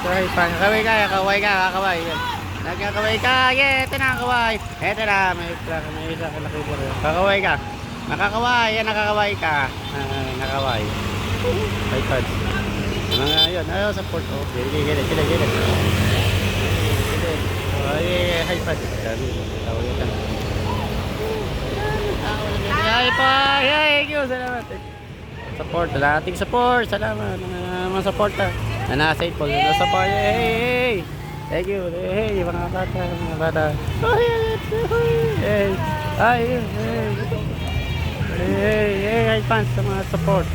Ay, kaway ka, kaway ka, kakaway. Nagkakaway ka, yeah, ito na kaway. Ito na, may isa ka nakibor. Kakaway ka. Nakakaway, yan nakakaway ka. Nakaway. High pads. Mga yun, ayaw support. Okay, gilid. Ay, high pads. Kaway ka. Ay pa, thank you, salamat. Support, ating support, salamat. Mga support ha. Nasa po, support. Hey. Thank you. Hey, mga bata. Hey, fans sa mga support.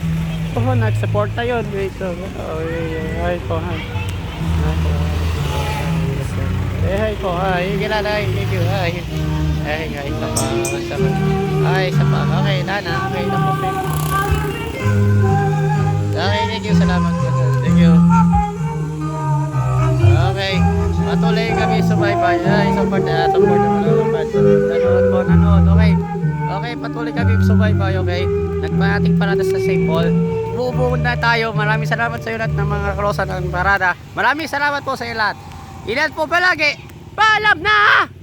Oh, nag-support na yun. Wait, hi po, hi. Hey po, hi. Kilala, thank you, hi. Hey, isa pa. Okay, Lana. Okay, nakapin. Okay, thank you, salamat. Thank you. Okay, patuloy kami sumaybay. Support nanood. Okay, patuloy kami sumaybay. Okay, nagpating parada sa St. Paul. Bubuon na tayo. Maraming salamat sa iyo lahat ng mga karosa ng parada. Maraming salamat po sa iyo lahat. Ingat po palagi. Paalam na!